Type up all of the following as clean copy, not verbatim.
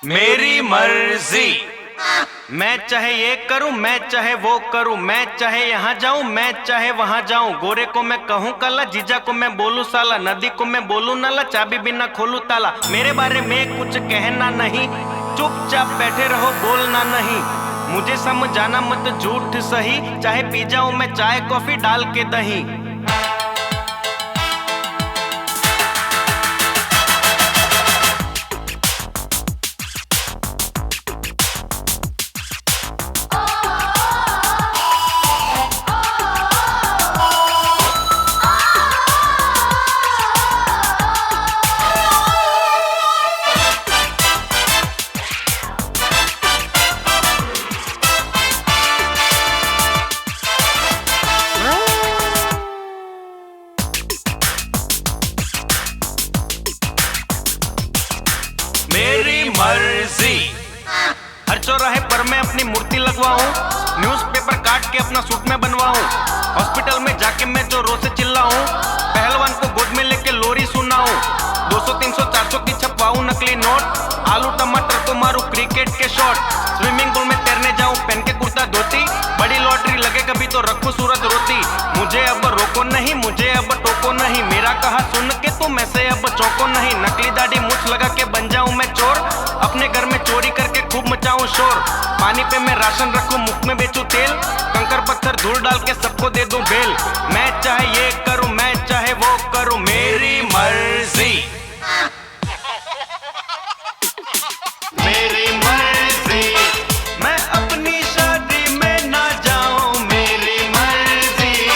मेरी मर्जी। मैं चाहे ये करूं, मैं चाहे वो करूं, मैं चाहे यहाँ जाऊं, मैं चाहे वहां जाऊं। गोरे को मैं कहूं काला, जीजा को मैं बोलूं साला, नदी को मैं बोलूं नाला, चाबी बिना खोलूं ताला। मेरे बारे में कुछ कहना नहीं, चुपचाप बैठे रहो, बोलना नहीं। मुझे समझाना मत झूठ सही, चाहे पी जाऊं मैं चाय कॉफी डाल के दही। मेरी मर्जी। हर चौराहे पर मैं अपनी मूर्ति लगवाऊं, न्यूज़पेपर काट के अपना सूट में बनवाऊं, हॉस्पिटल में जाके मैं जो रोज से चिल्लाऊं, पहलवान को गोद में लेके लोरी सुनाऊं, 200 300 400 की छपवाऊं नकली नोट, आलू टमाटर को मारूं क्रिकेट के शॉट, स्विमिंग पूल में तैरने जाऊं पहन के कुर्ता धोती, बड़ी लॉटरी लगे कभी तो रखूं सूरत रोती। मुझे अब रोको नहीं, मुझे अब टोको नहीं, मेरा कहा सुन के तुम ऐसे अब चौंको नहीं। नकली दाढ़ी मूछ लगा के बन जाऊं मैं चोर, अपने घर में चोरी करके खूब मचाऊं शोर, पानी पे मैं राशन रखूं मुख में बेचूं तेल, कंकर पत्थर धूल डाल के सबको दे दूं बेल। मैं चाहे ये करूं, मैं चाहे वो करूं, मेरी मर्जी। मेरी मर्जी। मैं अपनी शादी में ना जाऊं, मेरी मर्जी।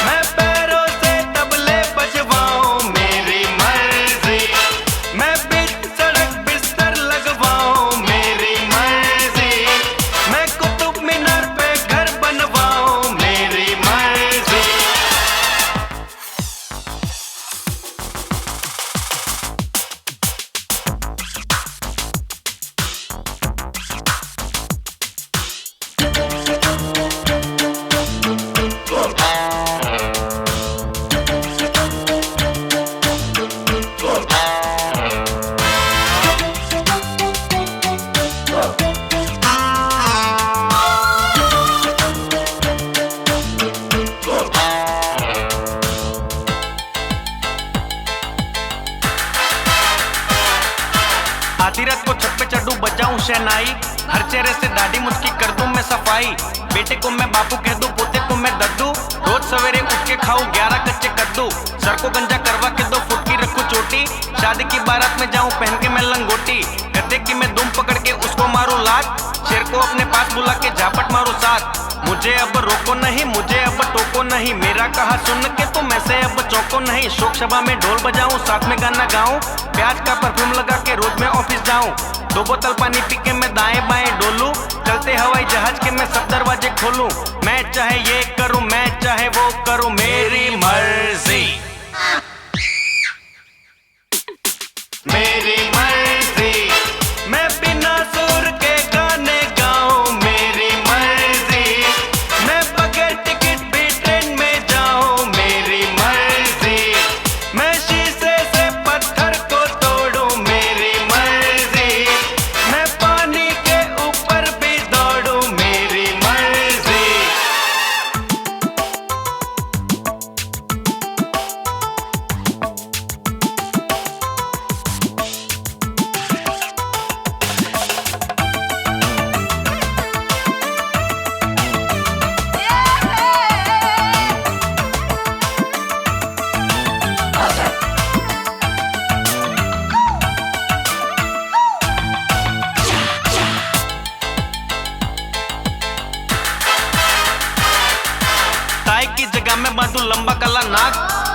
मैं पैरों से तबले बजवाऊं, मेरी मर्जी। मैं बीच सड़क बिस्तर लगवाऊं, मेरी मर्जी। मैं कुतुब मीनार पे घर बनवाऊं, मेरी मर्जी। आधी रात को छत पे चढ़ूं बजाऊं शहनाई, हर चेहरे से दाढ़ी मुझकी कर दूं मैं सफाई, बेटे को मैं बापू कह दूं, पोते को मैं दद्दू, रोज सवेरे उठ के खाऊं 11 कच्चे कद्दू, सर को गंजा करवा के 2 फुट की रखूं चोटी, शादी की बारात में जाऊं पहन के मैं लंगोटी, गद्दे की मैं दुम पकड़ के उसको मारूं लात, शेर को अपने पास बुला के झापट मारूं साथ। मुझे अब रोको नहीं, मुझे अब टोको नहीं, मेरा कहा सुन के तुम ऐसे अब चौंको नहीं। शोक सभा में ढोल बजाऊं, साथ में गाना गाऊं, प्याज का परफ्यूम लगा के रोज मैं ऑफिस जाऊं, 2 बोतल पानी पी के मैं दाएं बाएं डोलूं, चलते हवाई जहाज के मैं सब दरवाजे खोलूं। मैं चाहे ये करूं, मैं चाहे वो करूं, मेरी मर्जी। मेरी मर्जी। मैं बिना सुर के गाने गाऊं, मेरी मर्जी। मैं बगैर टिकट भी ट्रेन में जाऊं, मेरी मर्जी। मैं शीशे से पत्थर को तोड़ूं, मेरी मर्जी। मैं पानी के ऊपर भी दौड़ूं, मेरी मर्जी। टाई की जगह में बांधूं लंबा काला नाक,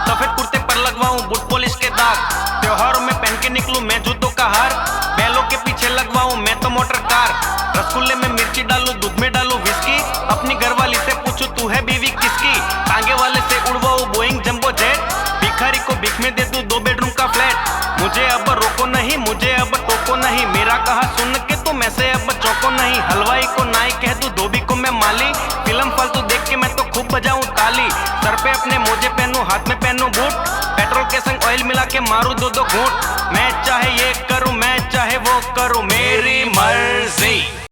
सफेद कुर्ते पर लगवाऊं बूट पॉलिश के दाग, त्योहारों में पहन के निकलूं मैं जूतों का हार, बैलों के पीछे लगवाऊं मैं तो मोटर कार, रसगुल्ले में मिर्ची डालूं दूध में डालूं विस्की, अपनी घरवाली से पूछूं तू है बीवी किसकी, टांगे वाले से उड़वाऊं बोइंग जंबो जेट, भिखारी को भीख में दे दूं 2 बेडरूम का फ्लैट। मुझे अब रोको नहीं, मुझे अब टोको नहीं, मेरा कहा सुन के तुम ऐसे अब चौंको नहीं। हलवाई को नाई कह दूं, धोबी को मैं माली, फिल्म फालतू देख के मैं तो खूब बजाऊं ताली, सर पे अपने मोजे पहनूं हाथ में पहनूं बूट, पेट्रोल के संग ऑयल मिला के मारूं 2-2 घूंट। मैं चाहे ये करूं, मैं चाहे वो करूं,